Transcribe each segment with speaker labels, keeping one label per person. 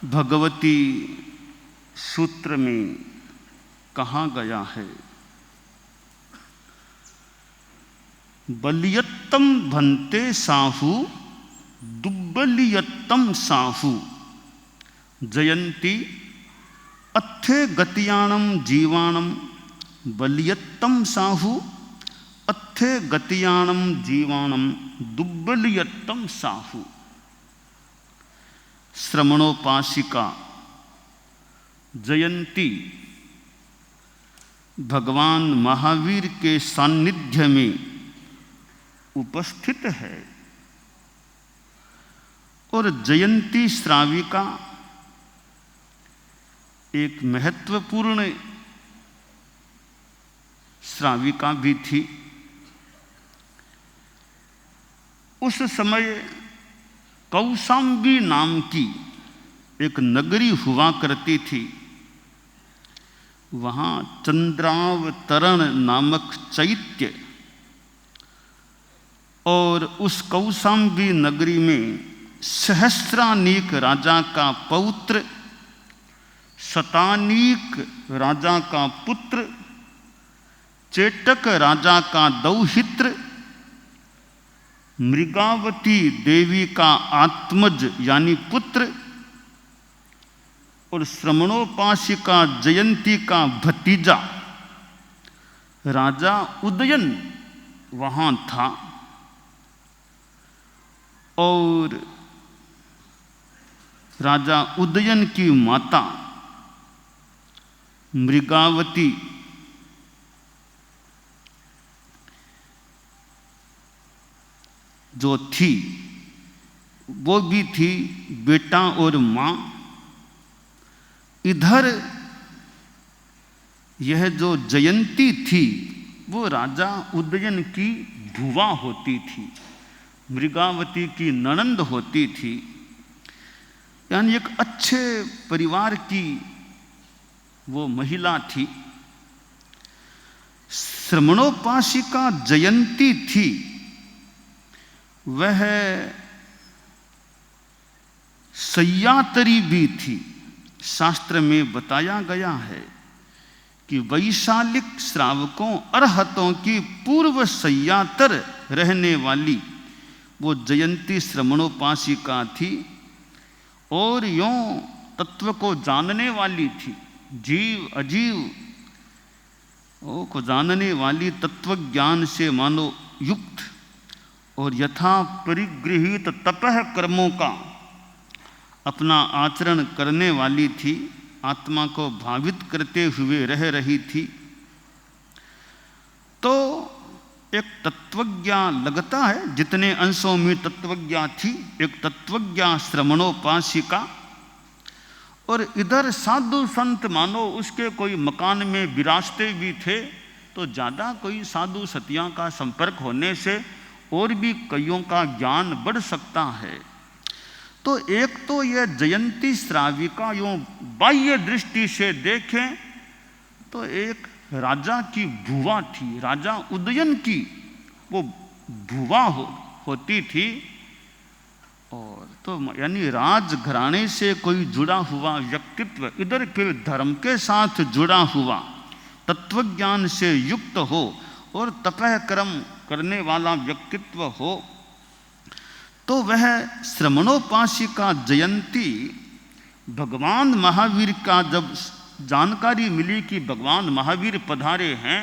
Speaker 1: भगवती सूत्र में कहा गया है, बलियत्तम भन्ते साहू दुब्बलियत्तम साहू जयंती अत्थे गतियाणम जीवाणम बलियत्तम साहू अत्थे गतियाणम जीवाणम दुब्बलियत्तम साहू। श्रमणोपासिका जयंती भगवान महावीर के सान्निध्य में उपस्थित है और जयंती श्राविका एक महत्वपूर्ण श्राविका भी थी। उस समय कौशाम्बी नाम की एक नगरी हुआ करती थी। वहाँ चंद्रावतरण नामक चैत्य और उस कौशाम्बी नगरी में सहस्रानीक राजा का पौत्र, शतानीक राजा का पुत्र, चेटक राजा का दौहित्र, मृगावती देवी का आत्मज यानी पुत्र और श्रमणोपासिका जयंती का भतीजा राजा उदयन वहां था। और राजा उदयन की माता मृगावती जो थी वो भी थी बेटा और माँ। इधर यह जो जयंती थी वो राजा उदयन की भुवा होती थी, मृगावती की ननंद होती थी, यानी एक अच्छे परिवार की वो महिला थी। श्रमणोपासिका जयंती थी, वह सय्यातरी भी थी। शास्त्र में बताया गया है कि वैशालिक श्रावकों अरहतों की पूर्व सय्यातर रहने वाली वो जयंती श्रमणोपासिका थी और यों तत्व को जानने वाली थी, जीव अजीव को जानने वाली, तत्व ज्ञान से मानो युक्त और यथा परिगृहित तपह कर्मों का अपना आचरण करने वाली थी, आत्मा को भावित करते हुए रह रही थी। तो एक तत्वज्ञा लगता है, जितने अंशों में तत्वज्ञा थी, एक तत्वज्ञा श्रमणोपासिका और इधर साधु संत मानो उसके कोई मकान में विराजते भी थे। तो ज़्यादा कोई साधु सतिया का संपर्क होने से और भी कईयों का ज्ञान बढ़ सकता है। तो एक तो यह जयंती श्राविका यूं बाह्य दृष्टि से देखें तो एक राजा की भुवा थी, राजा उदयन की वो भुवा होती थी। और तो यानी राजघराने से कोई जुड़ा हुआ व्यक्तित्व, इधर फिर धर्म के साथ जुड़ा हुआ, तत्वज्ञान से युक्त हो और तपह कर्म करने वाला व्यक्तित्व हो, तो वह श्रमणोपासिका जयंती भगवान महावीर का जब जानकारी मिली कि भगवान महावीर पधारे हैं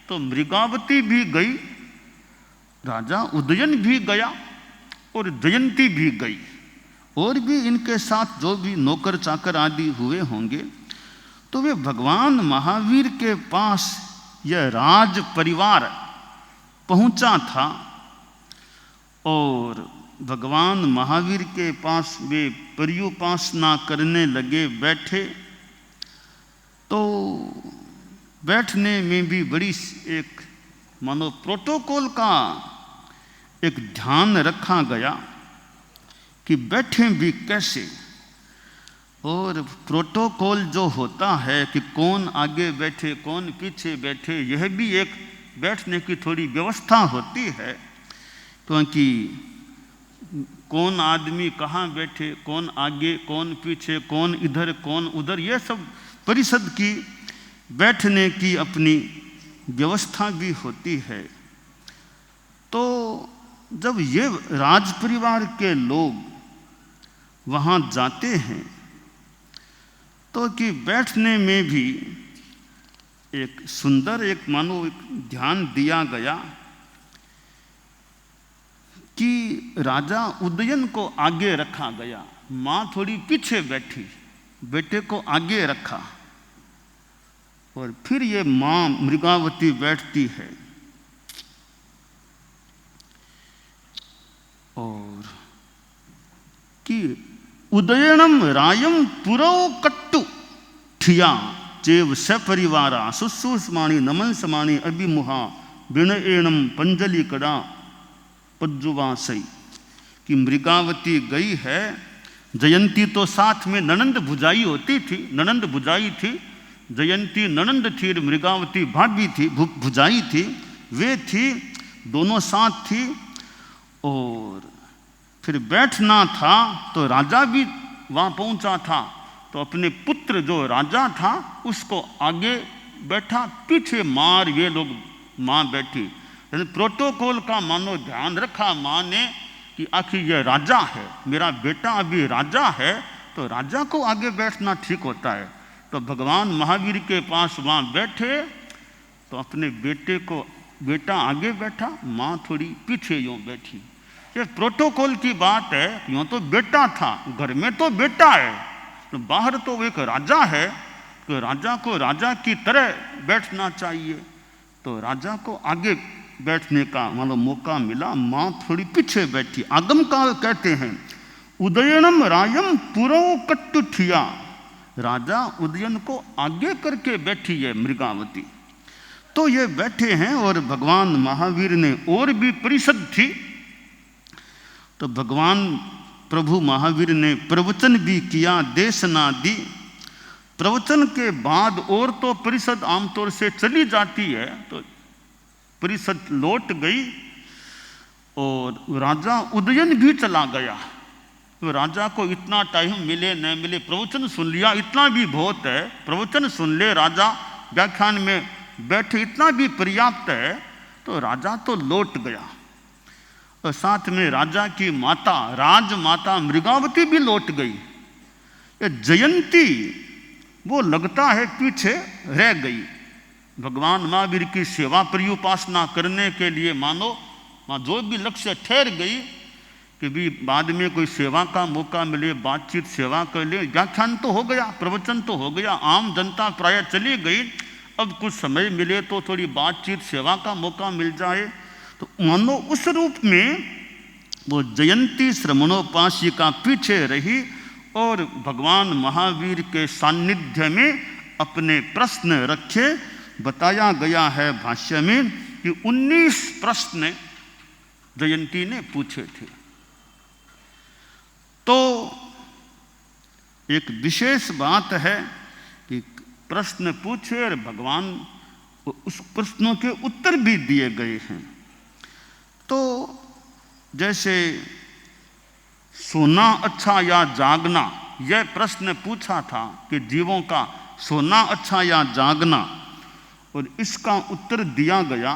Speaker 1: तो मृगावती भी गई, राजा उदयन भी गया और जयंती भी गई, और भी इनके साथ जो भी नौकर चाकर आदि हुए होंगे। तो वे भगवान महावीर के पास यह राज परिवार पहुंचा था और भगवान महावीर के पास वे पर्युपासना करने लगे, बैठे। तो बैठने में भी बड़ी एक मानो प्रोटोकॉल का एक ध्यान रखा गया कि बैठे भी कैसे। और प्रोटोकॉल जो होता है कि कौन आगे बैठे कौन पीछे बैठे, यह भी एक बैठने की थोड़ी व्यवस्था होती है, क्योंकि कौन आदमी कहाँ बैठे, कौन आगे, कौन पीछे, कौन इधर, कौन उधर, ये सब परिषद की बैठने की अपनी व्यवस्था भी होती है। तो जब ये राज परिवार के लोग वहाँ जाते हैं तो कि बैठने में भी एक सुंदर, एक मानो एक ध्यान दिया गया कि राजा उदयन को आगे रखा गया, माँ थोड़ी पीछे बैठी, बेटे को आगे रखा, और फिर ये माँ मृगावती बैठती है। और कि उदयनम रायम पुरव कट्टु ठिया चेव सपरिवारा शुश्रूषमाणी नमन समाणी अभिमुहा विनयनम पंजलि कड़ा पज्जुवासई। कि मृगावती गई है, जयंती तो साथ में ननंद भुजाई होती थी, ननंद भुजाई थी, जयंती ननंद थी, मृगावती भाभी थी, भुजाई थी, वे थी, दोनों साथ थी। और फिर बैठना था तो राजा भी वहाँ पहुँचा था, तो अपने पुत्र जो राजा था उसको आगे बैठा, पीछे मार ये लोग माँ बैठी। प्रोटोकॉल का मानो ध्यान रखा माँ ने कि आखिर ये राजा है, मेरा बेटा अभी राजा है, तो राजा को आगे बैठना ठीक होता है। तो भगवान महावीर के पास वहाँ बैठे तो अपने बेटे को, बेटा आगे बैठा, माँ थोड़ी पीछे यूँ बैठी। ये प्रोटोकॉल की बात है। यूँ तो बेटा था, घर में तो बेटा है, तो बाहर तो एक राजा है, तो राजा को राजा की तरह बैठना चाहिए। तो राजा को आगे बैठने का मतलब मौका मिला, माँ थोड़ी पीछे बैठी। आगम काल कहते हैं उदयनम रायम पुरव कट्टु ठिया, राजा उदयन को आगे करके बैठी है मृगावती। तो ये बैठे हैं और भगवान महावीर ने, और भी परिषद थी, तो भगवान प्रभु महावीर ने प्रवचन भी किया, देशना दी। प्रवचन के बाद और तो परिषद आमतौर से चली जाती है, तो परिषद लौट गई और राजा उदयन भी चला गया। तो राजा को इतना टाइम मिले न मिले, प्रवचन सुन लिया, इतना भी बहुत है, प्रवचन सुन ले, राजा व्याख्यान में बैठे, इतना भी पर्याप्त है। तो राजा तो लौट गया, और साथ में राजा की माता, राजमाता मृगावती भी लौट गई। ये जयंती वो लगता है पीछे रह गई। भगवान महावीर की सेवा पर्युपासना करने के लिए मानो वहाँ जो भी लक्ष्य ठहर गई कि भी बाद में कोई सेवा का मौका मिले, बातचीत सेवा कर ले, व्याख्यान तो हो गया, प्रवचन तो हो गया, आम जनता प्राय चली गई, अब कुछ समय मिले तो थोड़ी बातचीत सेवा का मौका मिल जाए। तो मानो उस रूप में वो जयंती श्रमणोपासिका पीछे रही और भगवान महावीर के सान्निध्य में अपने प्रश्न रखे। बताया गया है भाष्य में कि 19 प्रश्न जयंती ने पूछे थे। तो एक विशेष बात है कि प्रश्न पूछे और भगवान उस प्रश्नों के उत्तर भी दिए गए हैं। तो जैसे सोना अच्छा या जागना, यह प्रश्न पूछा था कि जीवों का सोना अच्छा या जागना, और इसका उत्तर दिया गया।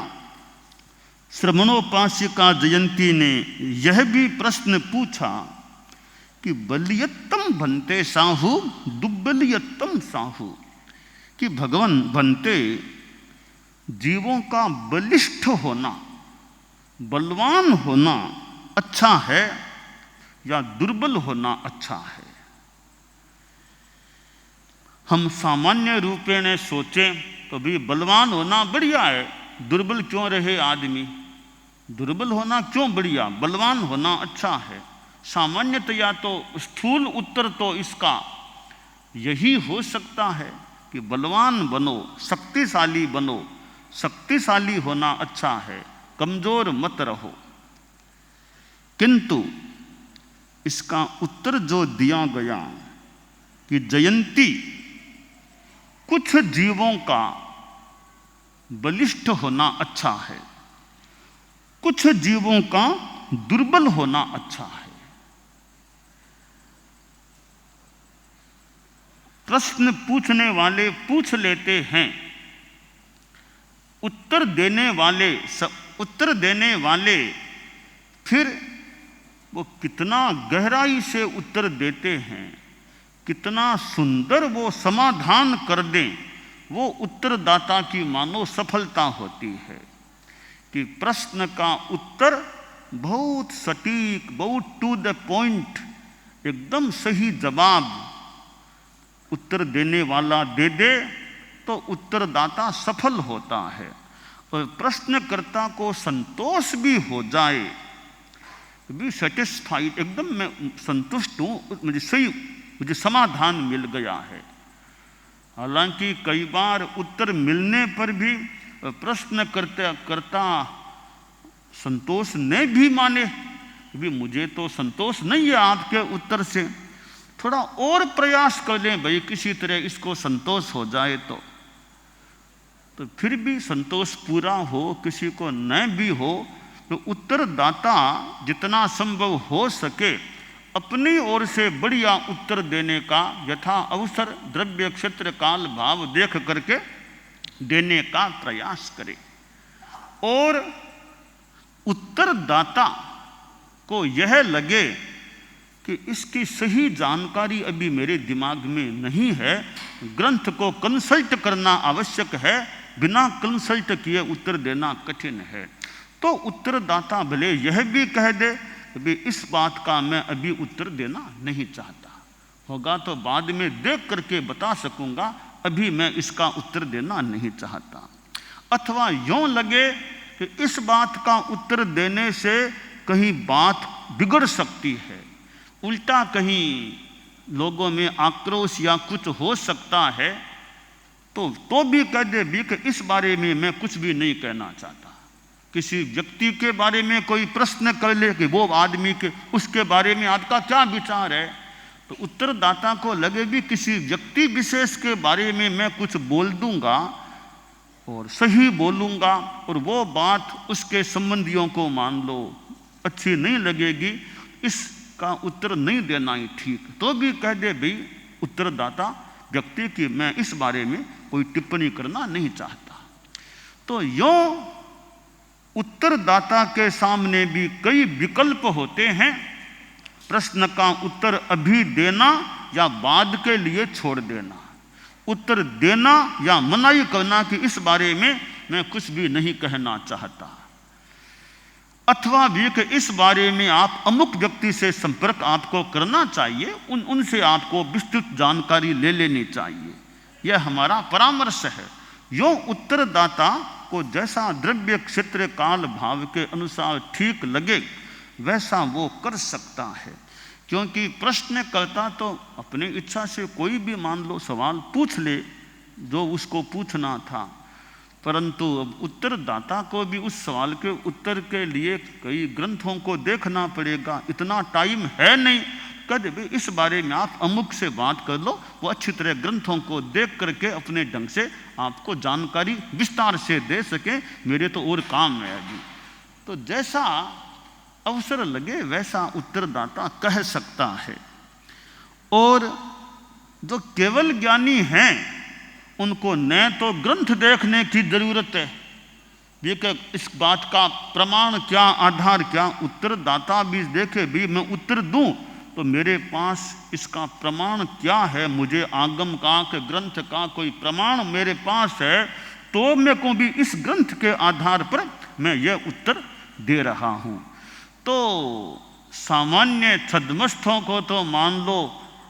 Speaker 1: श्रमणोपासिका जयंती ने यह भी प्रश्न पूछा कि बलियत्तम बनते साहू दुर्बलियत्तम साहू, कि भगवान बनते जीवों का बलिष्ठ होना, बलवान होना अच्छा है या दुर्बल होना अच्छा है। हम सामान्य रूपेण सोचें तो भी बलवान होना बढ़िया है, दुर्बल क्यों रहे आदमी, दुर्बल होना क्यों बढ़िया, बलवान होना अच्छा है। सामान्यतया तो स्थूल उत्तर तो इसका यही हो सकता है कि बलवान बनो, शक्तिशाली बनो, शक्तिशाली होना अच्छा है, कमजोर मत रहो। किंतु इसका उत्तर जो दिया गया कि जयंती कुछ जीवों का बलिष्ठ होना अच्छा है, कुछ जीवों का दुर्बल होना अच्छा है। प्रश्न पूछने वाले पूछ लेते हैं, उत्तर देने वाले फिर वो कितना गहराई से उत्तर देते हैं, कितना सुंदर वो समाधान कर दें, वो उत्तरदाता की मानो सफलता होती है कि प्रश्न का उत्तर बहुत सटीक, बहुत टू द पॉइंट, एकदम सही जवाब उत्तर देने वाला दे दे तो उत्तरदाता सफल होता है। और प्रश्नकर्ता को संतोष भी हो जाए, बी सेटिस्फाइड, एकदम मैं संतुष्ट हूँ, मुझे समाधान मिल गया है। हालांकि कई बार उत्तर मिलने पर भी प्रश्नकर्ता संतोष नहीं भी माने, भी मुझे तो संतोष नहीं है आपके उत्तर से, थोड़ा और प्रयास कर लें भाई, किसी तरह इसको संतोष हो जाए तो फिर भी संतोष पूरा हो, किसी को न भी हो, तो उत्तरदाता जितना संभव हो सके अपनी ओर से बढ़िया उत्तर देने का यथा अवसर द्रव्य क्षेत्र काल भाव देख करके देने का प्रयास करे। और उत्तरदाता को यह लगे कि इसकी सही जानकारी अभी मेरे दिमाग में नहीं है, ग्रंथ को कंसल्ट करना आवश्यक है, बिना कंसल्ट किए उत्तर देना कठिन है, तो उत्तरदाता भले यह भी कह दे कि इस बात का मैं अभी उत्तर देना नहीं चाहता, होगा तो बाद में देख करके बता सकूंगा, अभी मैं इसका उत्तर देना नहीं चाहता। अथवा यूं लगे कि इस बात का उत्तर देने से कहीं बात बिगड़ सकती है, उल्टा कहीं लोगों में आक्रोश या कुछ हो सकता है, तो भी कह दे भी कि इस बारे में मैं कुछ भी नहीं कहना चाहता। किसी व्यक्ति के बारे में कोई प्रश्न कर ले कि वो आदमी के उसके बारे में आपका क्या विचार है, तो उत्तरदाता को लगे भी किसी व्यक्ति विशेष के बारे में मैं कुछ बोल दूंगा और सही बोलूंगा और वो बात उसके संबंधियों को मान लो अच्छी नहीं लगेगी, इसका उत्तर नहीं देना ही ठीक, तो भी कह दे भाई उत्तरदाता व्यक्ति की मैं इस बारे में कोई टिप्पणी करना नहीं चाहता। तो यूं उत्तरदाता के सामने भी कई विकल्प होते हैं, प्रश्न का उत्तर अभी देना या बाद के लिए छोड़ देना, उत्तर देना या मनाही करना कि इस बारे में मैं कुछ भी नहीं कहना चाहता, अथवा भी कि इस बारे में आप अमुक व्यक्ति से संपर्क आपको करना चाहिए, उनसे आपको विस्तृत जानकारी ले लेनी चाहिए, यह हमारा परामर्श है। यो उत्तरदाता को जैसा द्रव्य क्षेत्र काल भाव के अनुसार ठीक लगे वैसा वो कर सकता है, क्योंकि प्रश्नकर्ता तो अपनी इच्छा से कोई भी मान लो सवाल पूछ ले जो उसको पूछना था, परंतु अब उत्तरदाता को भी उस सवाल के उत्तर के लिए कई ग्रंथों को देखना पड़ेगा, इतना टाइम है नहीं, कद भी इस बारे में आप अमुक से बात कर लो, वो अच्छी तरह ग्रंथों को देख करके अपने ढंग से आपको जानकारी विस्तार से दे सके, मेरे तो और काम है अभी। तो जैसा अवसर लगे वैसा उत्तरदाता कह सकता है। और जो केवल ज्ञानी हैं उनको न तो ग्रंथ देखने की जरूरत है, ये कि इस बात का प्रमाण क्या, आधार क्या, उत्तरदाता भी देखे भी मैं उत्तर दूं तो मेरे पास इसका प्रमाण क्या है, मुझे आगम का कि ग्रंथ का कोई प्रमाण मेरे पास है, तो मैं को भी इस ग्रंथ के आधार पर मैं यह उत्तर दे रहा हूं। तो सामान्य छद्मस्थों को तो मान लो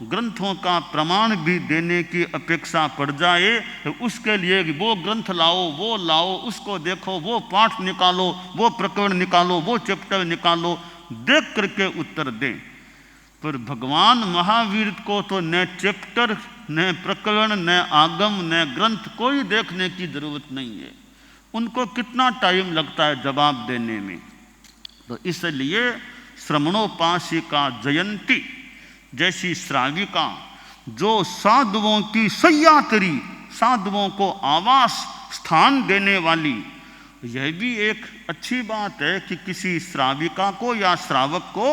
Speaker 1: ग्रंथों का प्रमाण भी देने की अपेक्षा पड़ जाए, तो उसके लिए वो ग्रंथ लाओ, वो लाओ, उसको देखो, वो पाठ निकालो, वो प्रकरण निकालो, वो चैप्टर निकालो, देख करके उत्तर दें। पर भगवान महावीर को तो न चैप्टर, न प्रकरण, न आगम, न ग्रंथ कोई देखने की जरूरत नहीं है, उनको कितना टाइम लगता है जवाब देने में। तो इसलिए श्रमणोपासिका जयंती जैसी श्राविका जो साधुओं की सह्यात्री, साधुओं को आवास स्थान देने वाली, यह भी एक अच्छी बात है कि किसी श्राविका को या श्रावक को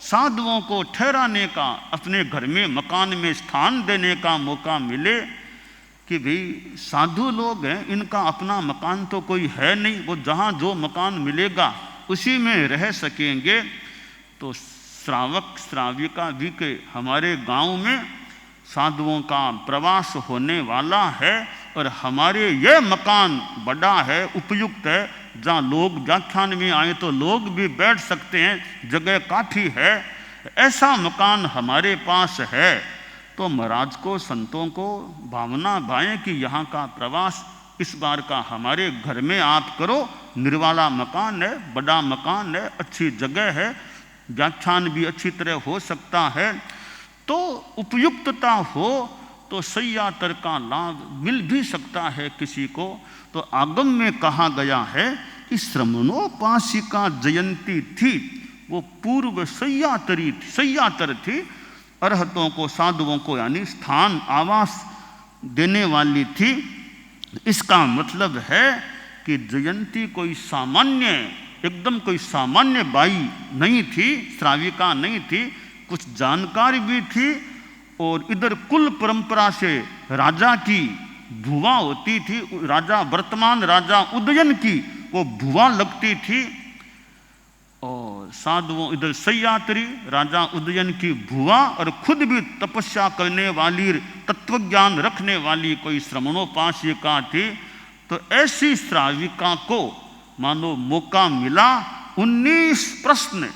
Speaker 1: साधुओं को ठहराने का, अपने घर में मकान में स्थान देने का मौका मिले कि भाई साधु लोग हैं, इनका अपना मकान तो कोई है नहीं, वो जहाँ जो मकान मिलेगा उसी में रह सकेंगे। तो श्रावक श्राविका भी के हमारे गांव में साधुओं का प्रवास होने वाला है और हमारे यह मकान बड़ा है, उपयुक्त है, जहाँ लोग व्याख्यान में आए तो लोग भी बैठ सकते हैं, जगह काफ़ी है, ऐसा मकान हमारे पास है। तो महाराज को, संतों को भावना भाएं कि यहाँ का प्रवास इस बार का हमारे घर में आप करो, निर्वाला मकान है, बड़ा मकान है, अच्छी जगह है, व्याख्यान भी अच्छी तरह हो सकता है। तो उपयुक्तता हो तो सय्यातर का लाभ मिल भी सकता है किसी को। तो आगम में कहा गया है कि श्रमणोपासिका जयंती थी, वो पूर्व सय्यातर थी, अरहतों को, साधुओं को यानी स्थान आवास देने वाली थी। इसका मतलब है कि जयंती कोई सामान्य, एकदम कोई सामान्य बाई नहीं थी, श्राविका नहीं थी, कुछ जानकारी भी थी। और इधर कुल परंपरा से राजा की भुआ होती थी, राजा वर्तमान राजा उदयन की वो भुआ लगती थी, और साधुओं इधर सय्यात्री राजा उदयन की भुआ, और खुद भी तपस्या करने वाली, तत्वज्ञान रखने वाली कोई श्रमणोपासिका थी। तो ऐसी श्राविका को मानो मौका मिला, 19 प्रश्न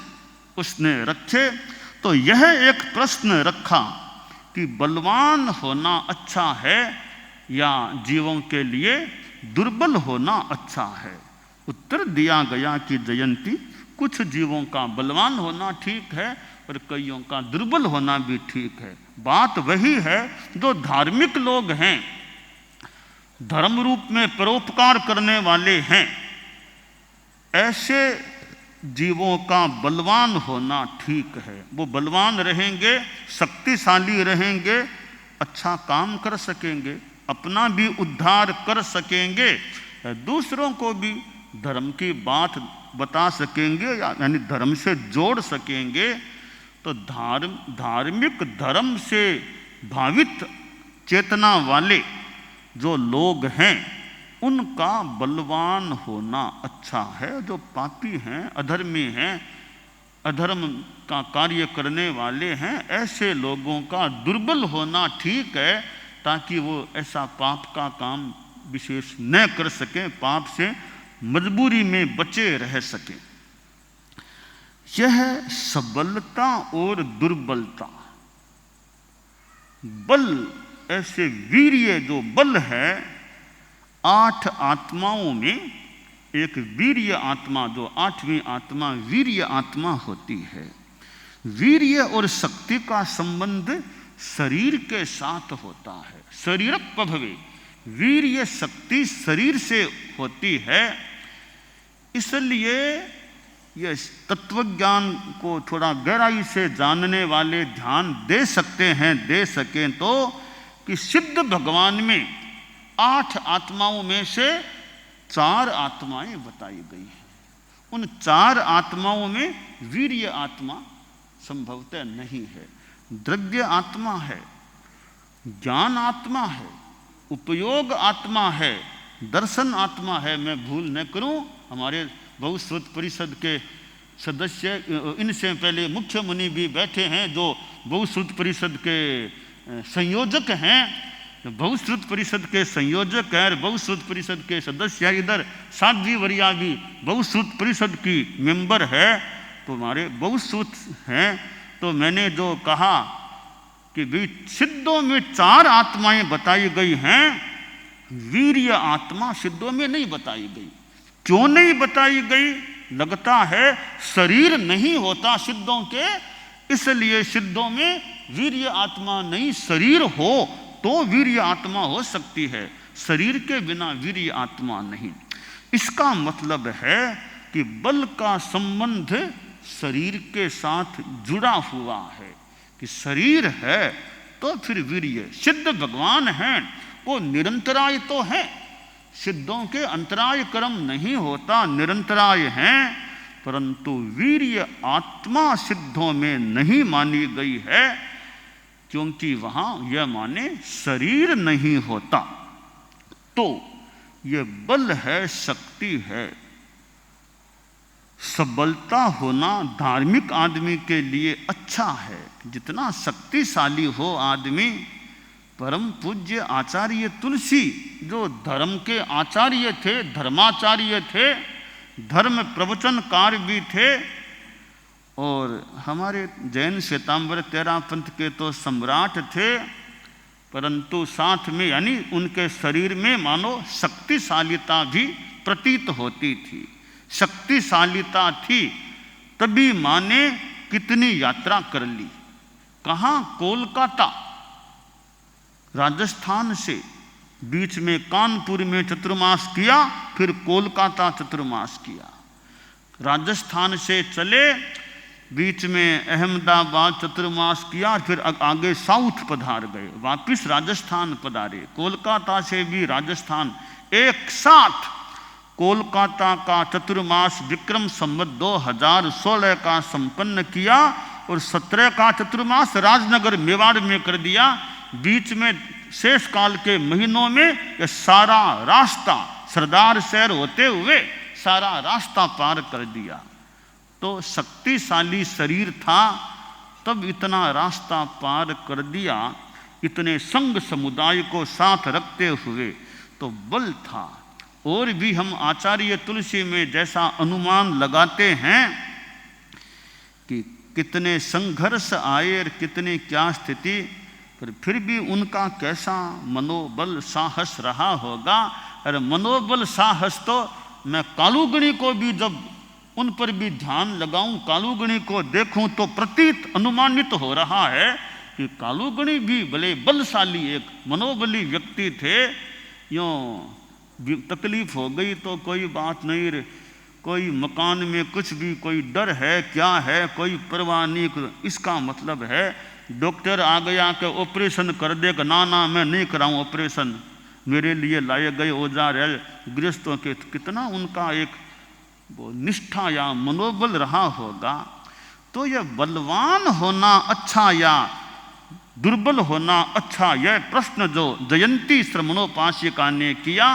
Speaker 1: उसने रखे। तो यह एक प्रश्न रखा कि बलवान होना अच्छा है या जीवों के लिए दुर्बल होना अच्छा है। उत्तर दिया गया कि जयंती, कुछ जीवों का बलवान होना ठीक है और कईयों का दुर्बल होना भी ठीक है। बात वही है, जो धार्मिक लोग हैं, धर्म रूप में परोपकार करने वाले हैं, ऐसे जीवों का बलवान होना ठीक है। वो बलवान रहेंगे, शक्तिशाली रहेंगे, अच्छा काम कर सकेंगे, अपना भी उद्धार कर सकेंगे, दूसरों को भी धर्म की बात बता सकेंगे, यानी धर्म से जोड़ सकेंगे। तो धार्मिक धर्म से भावित चेतना वाले जो लोग हैं, उनका बलवान होना अच्छा है। जो पापी हैं, अधर्मी हैं, अधर्म का कार्य करने वाले हैं, ऐसे लोगों का दुर्बल होना ठीक है, ताकि वो ऐसा पाप का काम विशेष न कर सकें, पाप से मजबूरी में बचे रह सकें। यह सबलता और दुर्बलता, बल, ऐसे वीर्य जो बल है, 8 आत्माओं में एक वीर्य आत्मा, जो 8वीं आत्मा वीर्य आत्मा होती है। वीर्य और शक्ति का संबंध शरीर के साथ होता है। शरीरक प्रभवे, वीर्य शक्ति शरीर से होती है। इसलिए यह तत्वज्ञान को थोड़ा गहराई से जानने वाले ध्यान दे सकते हैं, दे सकें तो, कि सिद्ध भगवान में 8 आत्माओं में से 4 आत्माएं बताई गई हैं। उन 4 आत्माओं में वीर्य आत्मा संभवतः नहीं है। द्रव्य आत्मा है, ज्ञान आत्मा है, उपयोग आत्मा है, दर्शन आत्मा है। मैं भूल न करूं, हमारे बहुश्रुत परिषद के सदस्य, इनसे पहले मुख्य मुनि भी बैठे हैं जो बहुश्रुत परिषद के संयोजक हैं, बहुश्रुत परिषद के संयोजक हैं, बहुश्रुत परिषद के सदस्य हैं। इधर साध्वी वरिया भी बहुश्रुत परिषद की मेंबर है, तो हमारे बहुश्रुत हैं। तो मैंने जो कहा कि भी सिद्धों में 4 आत्माएं बताई गई हैं, वीर्य आत्मा सिद्धों में नहीं बताई गई। क्यों नहीं बताई गई? लगता है शरीर नहीं होता सिद्धों के, इसलिए सिद्धों में वीर्य आत्मा नहीं। शरीर हो तो वीर्य आत्मा हो सकती है, शरीर के बिना वीर्य आत्मा नहीं। इसका मतलब है कि बल का संबंध शरीर के साथ जुड़ा हुआ है, कि शरीर है तो फिर वीर्य। सिद्ध भगवान हैं, वो निरंतराय तो हैं, सिद्धों के अंतराय कर्म नहीं होता, निरंतराय हैं। परंतु वीर्य आत्मा सिद्धों में नहीं मानी गई है, क्योंकि वहां यह माने शरीर नहीं होता। तो यह बल है, शक्ति है। सबलता होना धार्मिक आदमी के लिए अच्छा है। जितना शक्तिशाली हो आदमी, परम पूज्य आचार्य तुलसी जो धर्म के आचार्य थे, धर्माचार्य थे, धर्म प्रवचनकार भी थे, और हमारे जैन श्वेतांबर तेरा पंथ के तो सम्राट थे, परंतु साथ में यानी उनके शरीर में मानो शक्तिशालीता भी प्रतीत होती थी। शक्तिशालीता थी, तभी माने कितनी यात्रा कर ली। कहाँ? कोलकाता, राजस्थान से बीच में कानपुर में चतुर्मास किया, फिर कोलकाता चतुर्मास किया। राजस्थान से चले, बीच में अहमदाबाद चतुर्मास किया, फिर आगे साउथ पधार गए, वापिस राजस्थान पधारे। कोलकाता से भी राजस्थान, एक साथ कोलकाता का चतुर्मास विक्रम संवत 2016 का संपन्न किया और 17 का चतुर्मास राजनगर मेवाड़ में कर दिया। बीच में शेष काल के महीनों में यह सारा रास्ता सरदार शहर होते हुए सारा रास्ता पार कर दिया। तो शक्तिशाली शरीर था, तब इतना रास्ता पार कर दिया, इतने संघ समुदाय को साथ रखते हुए, तो बल था। और भी हम आचार्य तुलसी में जैसा अनुमान लगाते हैं कि कितने संघर्ष आए और कितने क्या स्थिति, पर फिर भी उनका कैसा मनोबल साहस रहा होगा। और मनोबल साहस तो मैं कालूगणी को भी जब उन पर भी ध्यान लगाऊं, कालूगणी को देखूं, तो प्रतीत अनुमानित हो रहा है कि कालूगणी भी बड़े बलशाली एक मनोबली व्यक्ति थे। यों तकलीफ हो गई तो कोई बात नहीं रे, कोई मकान में कुछ भी कोई डर है क्या है, कोई परवाह नहीं। इसका मतलब है डॉक्टर आ गया कि ऑपरेशन कर देगा, ना ना मैं नहीं कराऊं ऑपरेशन, मेरे लिए लाए गए औजार है। गृहस्थों के कितना उनका एक वो निष्ठा या मनोबल रहा होगा। तो यह बलवान होना अच्छा या दुर्बल होना अच्छा, यह प्रश्न जो जयंती श्रमणोपासिका ने किया,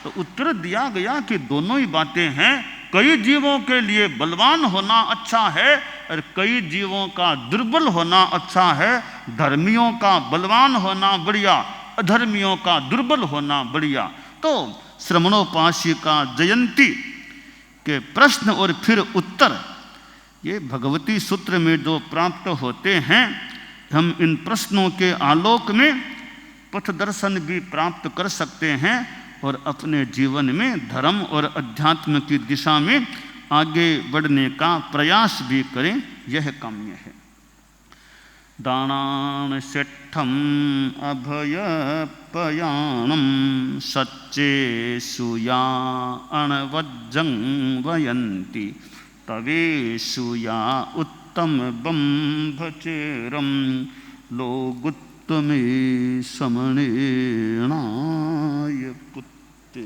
Speaker 1: तो उत्तर दिया गया कि दोनों ही बातें हैं। कई जीवों के लिए बलवान होना अच्छा है और कई जीवों का दुर्बल होना अच्छा है। धर्मियों का बलवान होना बढ़िया, अधर्मियों का दुर्बल होना बढ़िया। तो श्रमणोपासिका जयंती के प्रश्न और फिर उत्तर, ये भगवती सूत्र में जो प्राप्त होते हैं, हम इन प्रश्नों के आलोक में पथ दर्शन भी प्राप्त कर सकते हैं और अपने जीवन में धर्म और अध्यात्म की दिशा में आगे बढ़ने का प्रयास भी करें, यह काम्य है। दानान सेठम अभय पयाणम सच्चे सुया अणवज्जं वयंती तवे सुया उत्तम बंभचेरम लोगुत्तमे समणेणाय पुत्ते।